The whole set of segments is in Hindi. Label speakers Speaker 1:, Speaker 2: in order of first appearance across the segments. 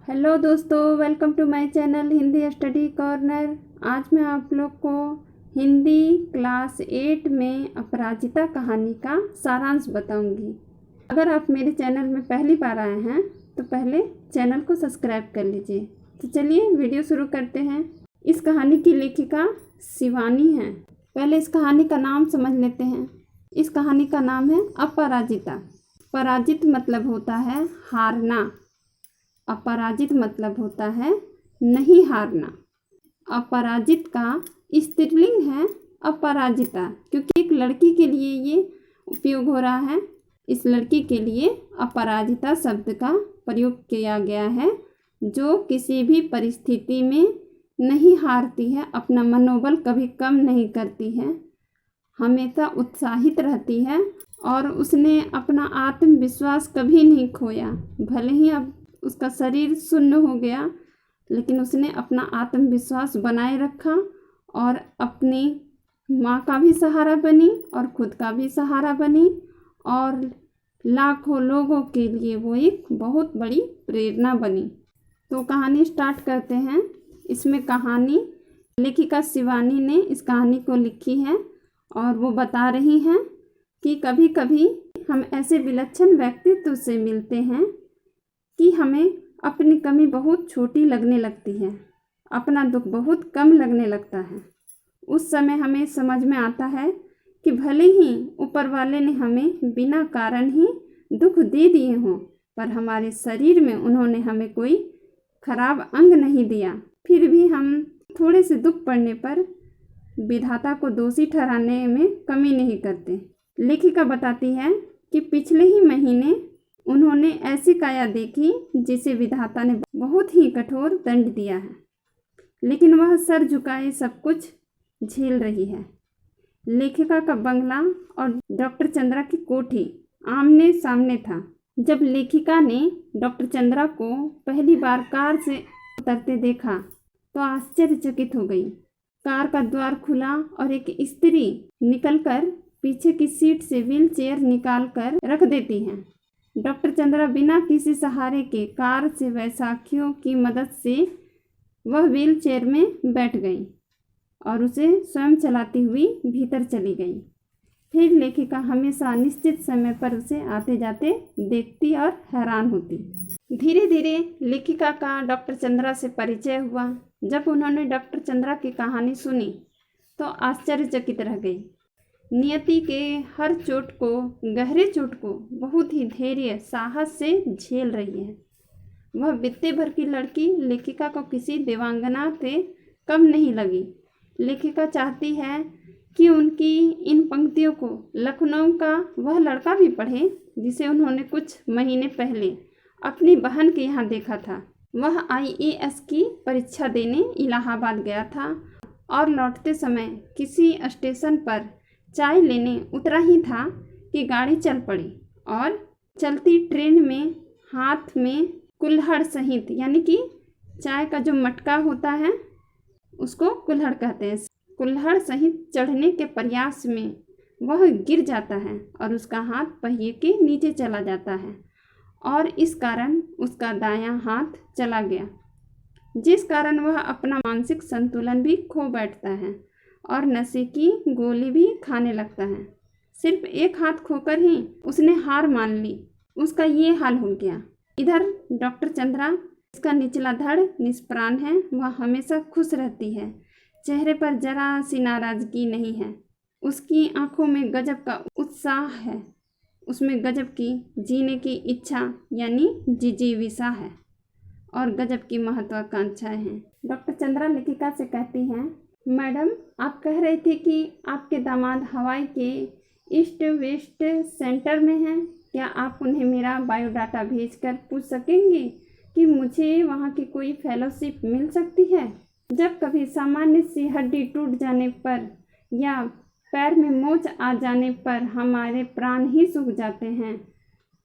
Speaker 1: हेलो दोस्तों, welcome to my channel Hindi study corner. आज मैं आप लोग को हिंदी क्लास 8 में अपराजिता कहानी का सारांश बताऊंगी। अगर आप मेरे चैनल में पहली बार आए हैं तो पहले चैनल को सब्सक्राइब कर लीजिए। तो चलिए वीडियो शुरू करते हैं। इस कहानी की लेखिका शिवानी है। पहले इस कहानी का नाम समझ लेते हैं। इस कहानी का नाम है अपराजिता। पराजित मतलब होता है हारना, अपराजित मतलब होता है नहीं हारना। अपराजित का स्त्रीलिंग है अपराजिता, क्योंकि एक लड़की के लिए ये उपयोग हो रहा है। इस लड़की के लिए अपराजिता शब्द का प्रयोग किया गया है, जो किसी भी परिस्थिति में नहीं हारती है, अपना मनोबल कभी कम नहीं करती है, हमेशा उत्साहित रहती है और उसने अपना आत्मविश्वास कभी नहीं खोया। भले ही अब उसका शरीर सुन्न हो गया, लेकिन उसने अपना आत्मविश्वास बनाए रखा और अपनी माँ का भी सहारा बनी और खुद का भी सहारा बनी और लाखों लोगों के लिए वो एक बहुत बड़ी प्रेरणा बनी। तो कहानी स्टार्ट करते हैं। इसमें कहानी लेखिका शिवानी ने इस कहानी को लिखी है और वो बता रही हैं कि कभी कभी हम ऐसे विलक्षण व्यक्तित्व से मिलते हैं कि हमें अपनी कमी बहुत छोटी लगने लगती है, अपना दुख बहुत कम लगने लगता है। उस समय हमें समझ में आता है कि भले ही ऊपर वाले ने हमें बिना कारण ही दुख दे दिए हों, पर हमारे शरीर में उन्होंने हमें कोई खराब अंग नहीं दिया। फिर भी हम थोड़े से दुख पड़ने पर विधाता को दोषी ठहराने में कमी नहीं करते। लेखिका बताती है कि पिछले ही महीने उन्होंने ऐसी काया देखी जिसे विधाता ने बहुत ही कठोर दंड दिया है, लेकिन वह सर झुकाए सब कुछ झेल रही है। लेखिका का बंगला और डॉक्टर चंद्रा की कोठी आमने सामने था। जब लेखिका ने डॉक्टर चंद्रा को पहली बार कार से उतरते देखा तो आश्चर्यचकित हो गई। कार का द्वार खुला और एक स्त्री निकलकर पीछे की सीट से व्हील चेयर निकाल कर रख देती है। डॉक्टर चंद्रा बिना किसी सहारे के कार से वैसाखियों की मदद से वह व्हील चेयर में बैठ गई और उसे स्वयं चलाती हुई भीतर चली गई। फिर लेखिका हमेशा निश्चित समय पर उसे आते जाते देखती और हैरान होती। धीरे धीरे लेखिका का डॉक्टर चंद्रा से परिचय हुआ। जब उन्होंने डॉक्टर चंद्रा की कहानी सुनी तो आश्चर्यचकित रह गई। नियति के हर चोट को, गहरे चोट को बहुत ही धैर्य साहस से झेल रही है। वह बित्ते भर की लड़की लेखिका को किसी देवांगना से कम नहीं लगी। लेखिका चाहती है कि उनकी इन पंक्तियों को लखनऊ का वह लड़का भी पढ़े जिसे उन्होंने कुछ महीने पहले अपनी बहन के यहाँ देखा था। वह IAS की परीक्षा देने इलाहाबाद गया था और लौटते समय किसी स्टेशन पर चाय लेने उतरा ही था कि गाड़ी चल पड़ी और चलती ट्रेन में हाथ में कुल्हड़ सहित, यानी कि चाय का जो मटका होता है उसको कुल्हड़ कहते हैं, कुल्हड़ सहित चढ़ने के प्रयास में वह गिर जाता है और उसका हाथ पहिए के नीचे चला जाता है और इस कारण उसका दायां हाथ चला गया, जिस कारण वह अपना मानसिक संतुलन भी खो बैठता है और नशे की गोली भी खाने लगता है। सिर्फ एक हाथ खोकर ही उसने हार मान ली। उसका ये हाल हो गया। इधर डॉक्टर चंद्रा, इसका निचला धड़ निष्प्राण है, वह हमेशा खुश रहती है, चेहरे पर जरा सी नाराजगी नहीं है। उसकी आंखों में गजब का उत्साह है, उसमें गजब की जीने की इच्छा यानी जिजीविषा है और गजब की महत्वाकांक्षाएं हैं। डॉक्टर चंद्रा लेखिका से कहती हैं, मैडम, आप कह रहे थे कि आपके दामाद हवाई के ईस्ट वेस्ट सेंटर में हैं। क्या आप उन्हें मेरा बायोडाटा भेजकर पूछ सकेंगे कि मुझे वहाँ की कोई फेलोशिप मिल सकती है? जब कभी सामान्य सी हड्डी टूट जाने पर या पैर में मोच आ जाने पर हमारे प्राण ही सूख जाते हैं,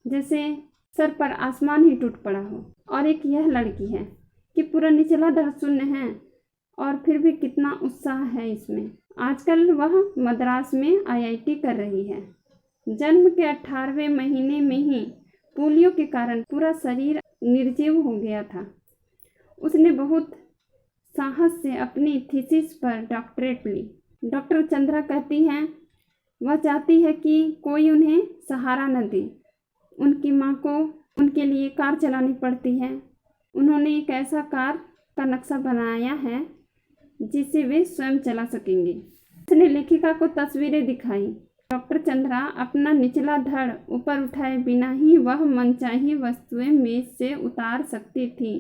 Speaker 1: जैसे सर पर आसमान ही टूट पड़ा हो। और एक यह लड़की है कि पूरा निचला धड़ शून्य है और फिर भी कितना उत्साह है इसमें। आजकल वह मद्रास में IIT कर रही है। जन्म के 18वें महीने में ही पोलियो के कारण पूरा शरीर निर्जीव हो गया था। उसने बहुत साहस से अपनी थीसिस पर डॉक्टरेट ली। डॉक्टर चंद्रा कहती हैं वह चाहती है कि कोई उन्हें सहारा न दे। उनकी माँ को उनके लिए कार चलानी पड़ती है। उन्होंने एक ऐसा कार का नक्शा बनाया है जिसे वे स्वयं चला सकेंगे। उसने लेखिका को तस्वीरें दिखाई। डॉक्टर चंद्रा अपना निचला धड़ ऊपर उठाए बिना ही वह मनचाही वस्तुएं मेज से उतार सकती थी।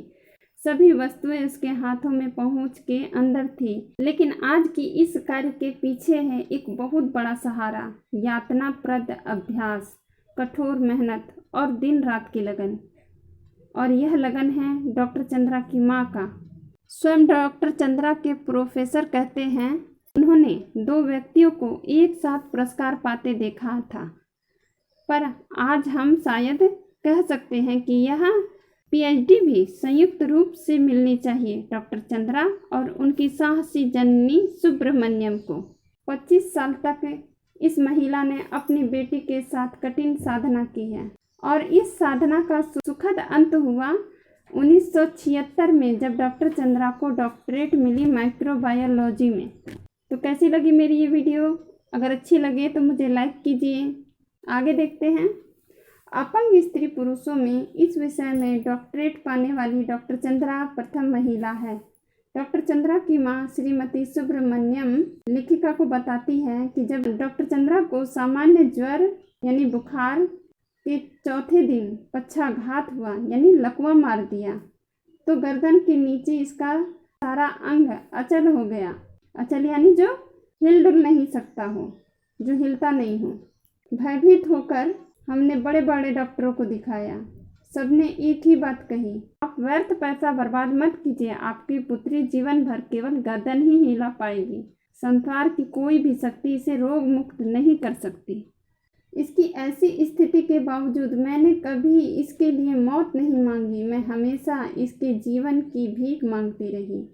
Speaker 1: सभी वस्तुएं उसके हाथों में पहुंच के अंदर थी। लेकिन आज की इस कार्य के पीछे है एक बहुत बड़ा सहारा, यातनाप्रद अभ्यास, कठोर मेहनत और दिन रात की लगन। और यह लगन है डॉक्टर चंद्रा की माँ का। स्वयं डॉक्टर चंद्रा के प्रोफेसर कहते हैं उन्होंने 2 व्यक्तियों को एक साथ पुरस्कार पाते देखा था, पर आज हम शायद कह सकते हैं कि यह पीएचडी भी संयुक्त रूप से मिलनी चाहिए डॉक्टर चंद्रा और उनकी साहसी जननी सुब्रमण्यम को। 25 साल तक इस महिला ने अपनी बेटी के साथ कठिन साधना की है और इस साधना का सुखद अंत हुआ 1976 में, जब डॉक्टर चंद्रा को डॉक्टरेट मिली माइक्रोबायोलॉजी में। तो कैसी लगी मेरी ये वीडियो? अगर अच्छी लगे तो मुझे लाइक कीजिए। आगे देखते हैं। अपंग स्त्री पुरुषों में इस विषय में डॉक्टरेट पाने वाली डॉक्टर चंद्रा प्रथम महिला है। डॉक्टर चंद्रा की मां श्रीमती सुब्रमण्यम लेखिका को बताती है कि जब डॉक्टर चंद्रा को सामान्य ज्वर यानी बुखार के चौथे दिन पक्षाघात हुआ यानी लकवा मार दिया, तो गर्दन के नीचे इसका सारा अंग अचल हो गया। अचल यानी जो हिल डुल नहीं सकता हो, जो हिलता नहीं हो। भयभीत होकर हमने बड़े बड़े डॉक्टरों को दिखाया। सबने एक ही बात कही, आप व्यर्थ पैसा बर्बाद मत कीजिए, आपकी पुत्री जीवन भर केवल गर्दन ही हिला पाएगी। संसार की कोई भी शक्ति इसे रोग मुक्त नहीं कर सकती। इसकी ऐसी स्थिति के बावजूद मैंने कभी इसके लिए मौत नहीं मांगी। मैं हमेशा इसके जीवन की भीख मांगती रही।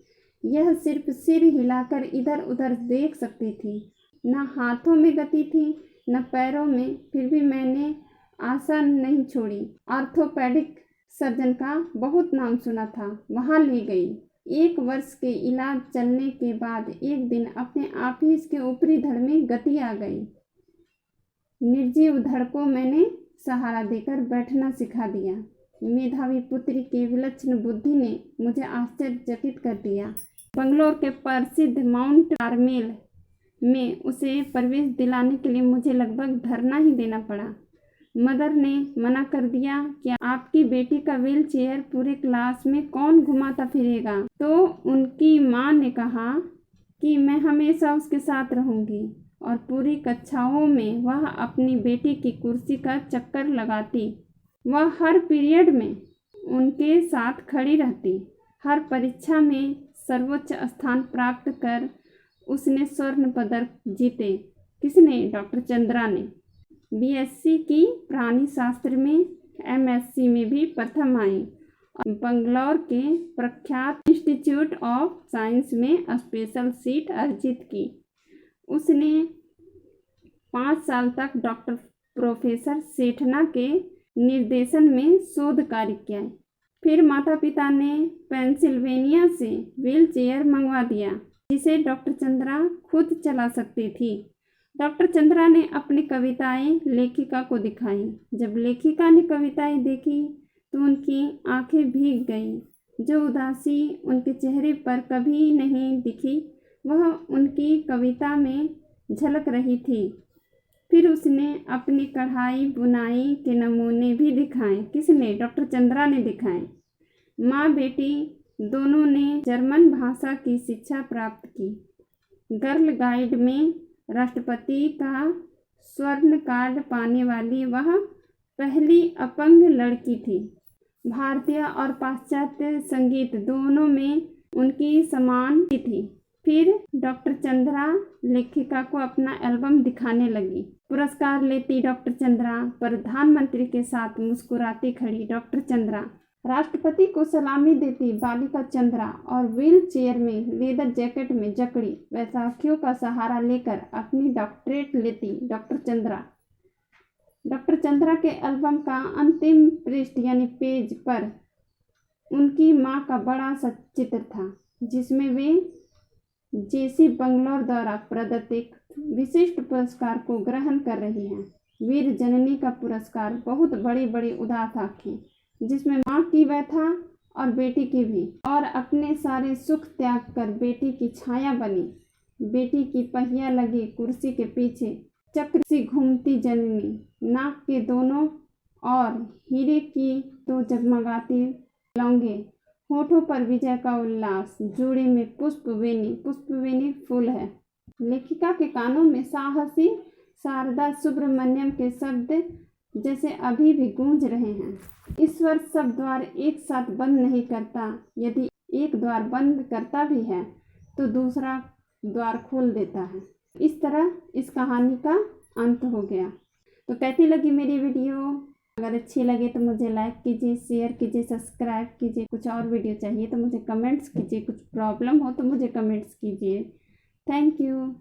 Speaker 1: यह सिर्फ सिर हिलाकर इधर उधर देख सकती थी, न हाथों में गति थी न पैरों में। फिर भी मैंने आशा नहीं छोड़ी। ऑर्थोपेडिक सर्जन का बहुत नाम सुना था, वहाँ ले गई। 1 वर्ष के इलाज चलने के बाद एक दिन अपने आप ही इसके ऊपरी धड़ में गति आ गई। निर्जीव धड़ को मैंने सहारा देकर बैठना सिखा दिया। मेधावी पुत्री की विलक्षण बुद्धि ने मुझे आश्चर्यचकित कर दिया। बंगलोर के प्रसिद्ध माउंट कार्मेल में उसे प्रवेश दिलाने के लिए मुझे लगभग धरना ही देना पड़ा। मदर ने मना कर दिया कि आपकी बेटी का व्हील चेयर पूरे क्लास में कौन घुमाता फिरेगा। तो उनकी माँ ने कहा कि मैं हमेशा उसके साथ रहूँगी और पूरी कक्षाओं में वह अपनी बेटी की कुर्सी का चक्कर लगाती। वह हर पीरियड में उनके साथ खड़ी रहती। हर परीक्षा में सर्वोच्च स्थान प्राप्त कर उसने स्वर्ण पदक जीते। किसने? डॉक्टर चंद्रा ने। बीएससी की प्राणी शास्त्र में, एमएससी में भी प्रथम आई और बंगलौर के प्रख्यात इंस्टीट्यूट ऑफ साइंस में स्पेशल सीट अर्जित की। उसने 5 साल तक डॉक्टर प्रोफेसर सेठना के निर्देशन में शोध कार्य किया। फिर माता पिता ने पेंसिल्वेनिया से व्हील चेयर मंगवा दिया जिसे डॉक्टर चंद्रा खुद चला सकती थी। डॉक्टर चंद्रा ने अपनी कविताएं लेखिका को दिखाई। जब लेखिका ने कविताएं देखी तो उनकी आंखें भीग गईं। जो उदासी उनके चेहरे पर कभी नहीं दिखी वह उनकी कविता में झलक रही थी। फिर उसने अपनी कढ़ाई बुनाई के नमूने भी दिखाए। किसने? डॉक्टर चंद्रा ने दिखाए। माँ बेटी दोनों ने जर्मन भाषा की शिक्षा प्राप्त की। गर्ल गाइड में राष्ट्रपति का स्वर्ण कार्ड पाने वाली वह पहली अपंग लड़की थी। भारतीय और पाश्चात्य संगीत दोनों में उनकी समान थी। फिर डॉक्टर चंद्रा लेखिका को अपना एल्बम दिखाने लगी। पुरस्कार लेती डॉक्टर चंद्रा, प्रधानमंत्री के साथ मुस्कुराती खड़ी डॉक्टर चंद्रा, राष्ट्रपति को सलामी देती बालिका चंद्रा और व्हील चेयर में लेदर जैकेट में जकड़ी वैसाखियों का सहारा लेकर अपनी डॉक्टरेट लेती डॉक्टर चंद्रा। डॉक्टर चंद्रा के एल्बम का अंतिम पृष्ठ यानी पेज पर उनकी माँ का बड़ा सा चित्र था जिसमें वे जेसी बंगलौर द्वारा प्रदत्त एक विशिष्ट पुरस्कार को ग्रहण कर रही हैं। वीर जननी का पुरस्कार बहुत बड़ी बड़ी उदारता थी, जिसमें माँ की व्यथा और बेटी की भी, और अपने सारे सुख त्याग कर बेटी की छाया बनी। बेटी की पहिया लगी कुर्सी के पीछे चक्र सी घूमती जननी, नाक के दोनों और हीरे की तो जगमगाती लौंगे, होठों पर विजय का उल्लास, जोड़े में पुष्पवेणी फूल है। लेखिका के कानों में साहसी शारदा सुब्रमण्यम के शब्द जैसे अभी भी गूंज रहे हैं। ईश्वर सब द्वार एक साथ बंद नहीं करता, यदि एक द्वार बंद करता भी है तो दूसरा द्वार खोल देता है। इस तरह इस कहानी का अंत हो गया। तो कैसी लगी मेरी वीडियो? अगर अच्छी लगे तो मुझे लाइक कीजिए, शेयर कीजिए, सब्सक्राइब कीजिए। कुछ और वीडियो चाहिए तो मुझे कमेंट्स कीजिए। कुछ प्रॉब्लम हो तो मुझे कमेंट्स कीजिए। Thank you.